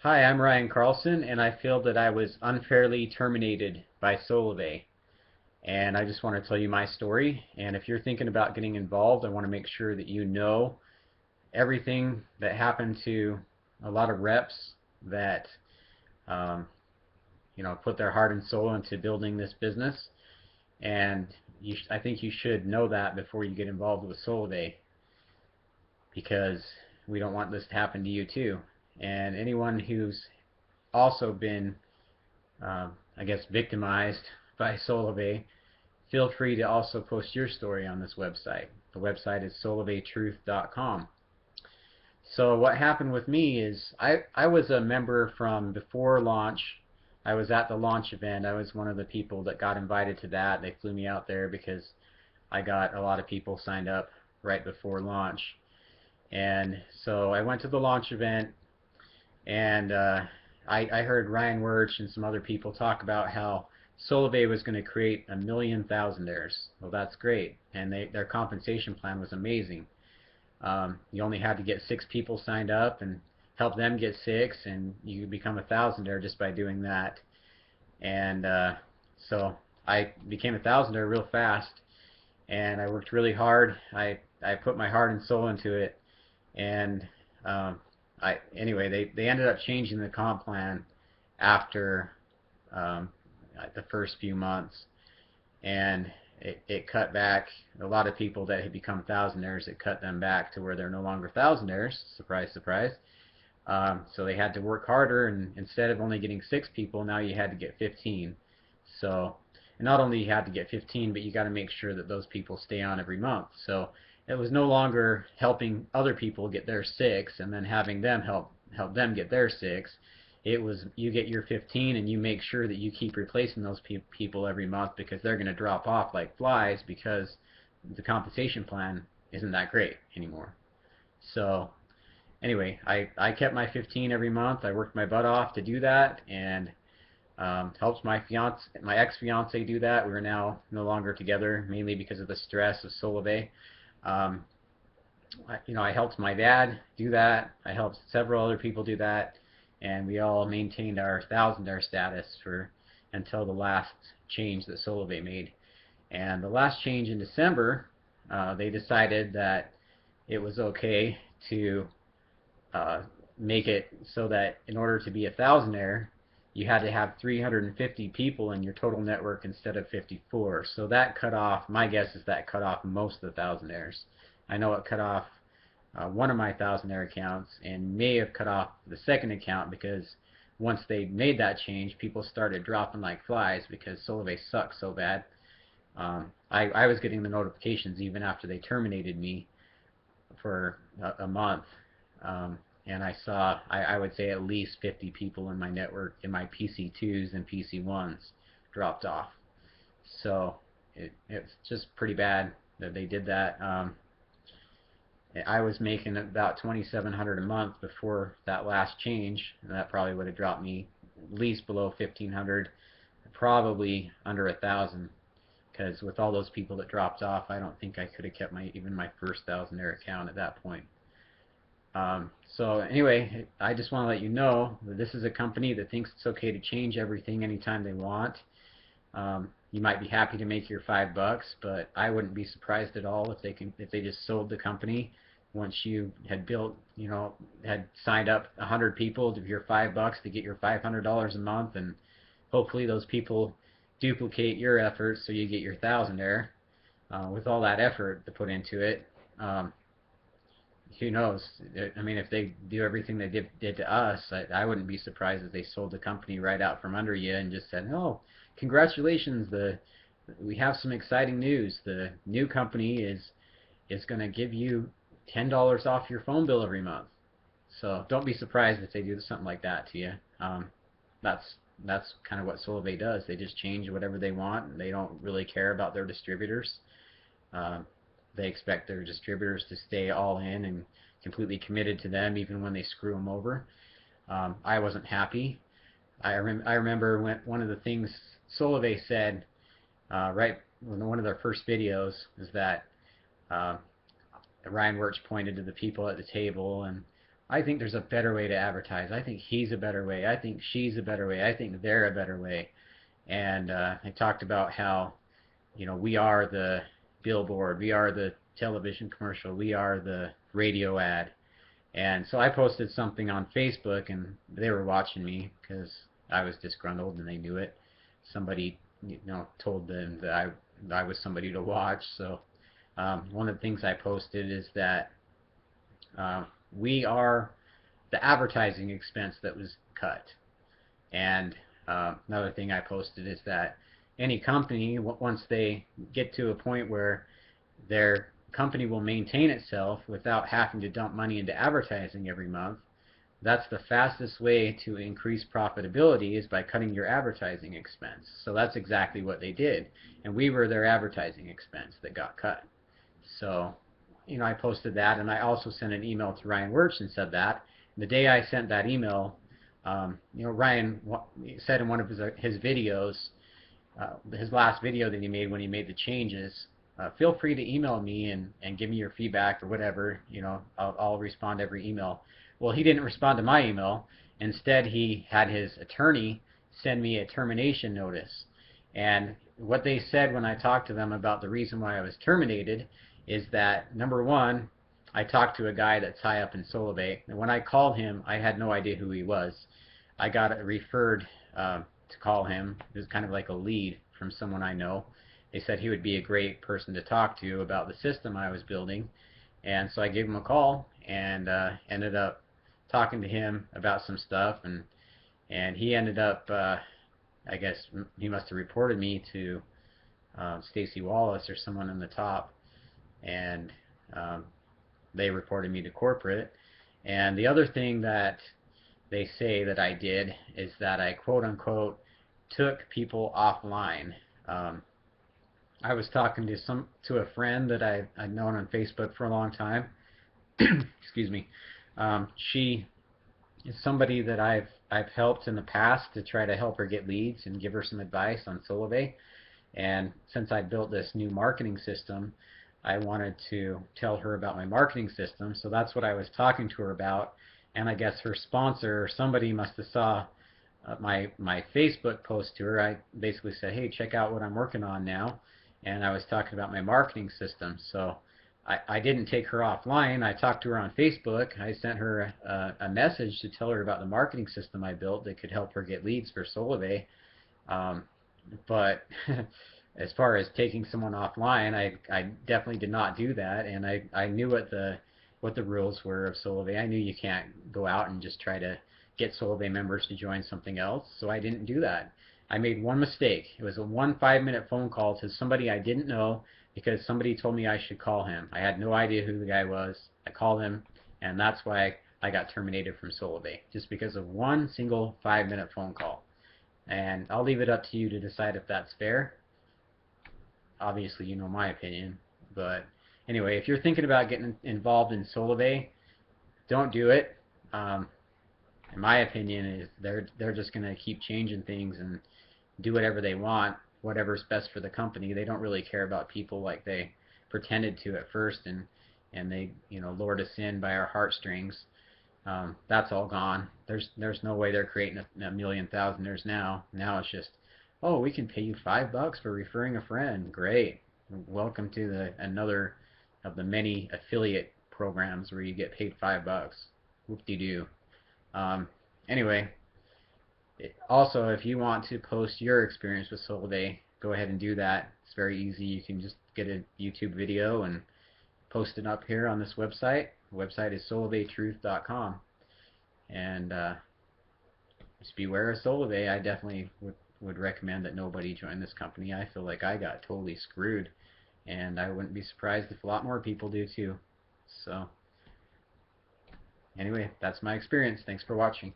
Hi, I'm Ryan Carlson, and I feel that I was unfairly terminated by Solavei. And I just want to tell you my story. And if you're thinking about getting involved, I want to make sure that you know everything that happened to a lot of reps that um, put their heart and soul into building this business. And I think you should know that before you get involved with Solavei, because we don't want this to happen to you too. And anyone who's also been I guess, victimized by Solavei, feel free to also post your story on this website. The website is solaveitruth.com. So what happened with me is I was a member from before launch. I was at the launch event. I was one of the people that got invited to that. They flew me out there because I got a lot of people signed up right before launch. And so I went to the launch event, and I heard Ryan Wirch and some other people talk about how Solavei was going to create 1,000,000 Thousandaires. Well, that's great, and their compensation plan was amazing. You only had to get 6 people signed up and help them get 6, and you become a Thousandaire just by doing that. And so I became a Thousandaire real fast, and I worked really hard. I put my heart and soul into it, and anyway, they ended up changing the comp plan after um, the first few months, and it cut back a lot of people that had become Thousandaires. It cut them back to where they're no longer Thousandaires. Surprise, surprise. So they had to work harder, and instead of only getting 6 people, now you had to get 15. So, and not only you had to get 15, but you got to make sure that those people stay on every month. So it was no longer helping other people get their 6 and then having them help them get their 6. It was you get your 15 and you make sure that you keep replacing those people every month, because they're going to drop off like flies because the compensation plan isn't that great anymore. So anyway, I kept my 15 every month. I worked my butt off to do that, and helped my ex-fiance do that. We were now no longer together, mainly because of the stress of Solavei. Um, I helped my dad do that. I helped several other people do that, and we all maintained our Thousandaire status for until the last change that Solavei made. And the last change in December, they decided that it was okay to uh, make it so that in order to be a Thousandaire, you had to have 350 people in your total network instead of 54. So that cut off, my guess is that cut off most of the Thousandaires. I know it cut off one of my Thousandaire accounts, and may have cut off the second account, because once they made that change, people started dropping like flies because Solavei sucks so bad. I was getting the notifications even after they terminated me for a month. And I would say at least 50 people in my network, in my PC2s and PC1s, dropped off. So it's just pretty bad that they did that. I was making about 2,700 a month before that last change, and that probably would have dropped me at least below 1,500, probably under 1,000. Because with all those people that dropped off, I don't think I could have kept even my first Thousandaire account at that point. So anyway, I just want to let you know that this is a company that thinks it's okay to change everything anytime they want. You might be happy to make your $5, but I wouldn't be surprised at all if they just sold the company once you had had signed up 100 people to your $5 to get your $500 a month, and hopefully those people duplicate your efforts so you get your Thousandaire. With all that effort to put into it, who knows? I mean, if they do everything they did to us, I wouldn't be surprised if they sold the company right out from under you and just said, "Oh, congratulations! We have some exciting news. The new company is going to give you $10 off your phone bill every month." So don't be surprised if they do something like that to you. That's that's kind of what Solavei does. They just change whatever they want, and they don't really care about their distributors. Um, they expect their distributors to stay all in and completely committed to them, even when they screw them over. I wasn't happy. I remember when one of the things Solavei said right in one of their first videos is that uh, Ryan Wirch pointed to the people at the table, and I think there's a better way to advertise. I think he's a better way. I think she's a better way. I think they're a better way. And I talked about how, we are the billboard, we are the television commercial, we are the radio ad. And so I posted something on Facebook, and they were watching me because I was disgruntled and they knew it. Somebody, told them that I was somebody to watch. So one of the things I posted is that we are the advertising expense that was cut. And another thing I posted is that any company, once they get to a point where their company will maintain itself without having to dump money into advertising every month, that's the fastest way to increase profitability, is by cutting your advertising expense. So that's exactly what they did. And we were their advertising expense that got cut. So, I posted that, and I also sent an email to Ryan Wirtz and said that. And the day I sent that email, Ryan said in one of his videos, his last video that he made when he made the changes, feel free to email me and give me your feedback or whatever. I'll respond to every email. Well, he didn't respond to my email. Instead, he had his attorney send me a termination notice. And what they said when I talked to them about the reason why I was terminated is that, number one, I talked to a guy that's high up in Solavei, and when I called him, I had no idea who he was. I got referred to call him. It was kind of like a lead from someone I know. They said he would be a great person to talk to about the system I was building, and so I gave him a call and ended up talking to him about some stuff, and he ended up, I guess he must have reported me to Stacy Wallace or someone in the top, and they reported me to corporate. And the other thing that they say that I did is that I quote unquote took people offline. I was talking to a friend that I'd known on Facebook for a long time. Excuse me. She is somebody that I've helped in the past to try to help her get leads and give her some advice on Solavei. And since I built this new marketing system, I wanted to tell her about my marketing system. So that's what I was talking to her about. And I guess her sponsor or somebody must have saw my Facebook post to her. I basically said, hey, check out what I'm working on now. And I was talking about my marketing system. So I didn't take her offline. I talked to her on Facebook. I sent her a message to tell her about the marketing system I built that could help her get leads for Solavei. But as far as taking someone offline, I definitely did not do that. And I knew what the rules were of Solavei. I knew you can't go out and just try to get Solavei members to join something else. So I didn't do that. I made one mistake. It was a 5-minute phone call to somebody I didn't know, because somebody told me I should call him. I had no idea who the guy was. I called him, and that's why I got terminated from Solavei, just because of one single 5-minute phone call. And I'll leave it up to you to decide if that's fair. Obviously, you know my opinion. But anyway, if you're thinking about getting involved in Solavei, don't do it. In my opinion, is they're just going to keep changing things and do whatever they want, whatever's best for the company. They don't really care about people like they pretended to at first, and they lured us in by our heartstrings. That's all gone. There's no way they're creating a million thousandaires now. Now it's just, oh, we can pay you $5 for referring a friend. Great. Welcome to another of the many affiliate programs where you get paid $5. Whoop-de-doo. Anyway, also, if you want to post your experience with Solavei, go ahead and do that. It's very easy. You can just get a YouTube video and post it up here on this website. The website is solaveitruth.com. And just beware of Solavei. I definitely would recommend that nobody join this company. I feel like I got totally screwed, and I wouldn't be surprised if a lot more people do too. So anyway, that's my experience. Thanks for watching.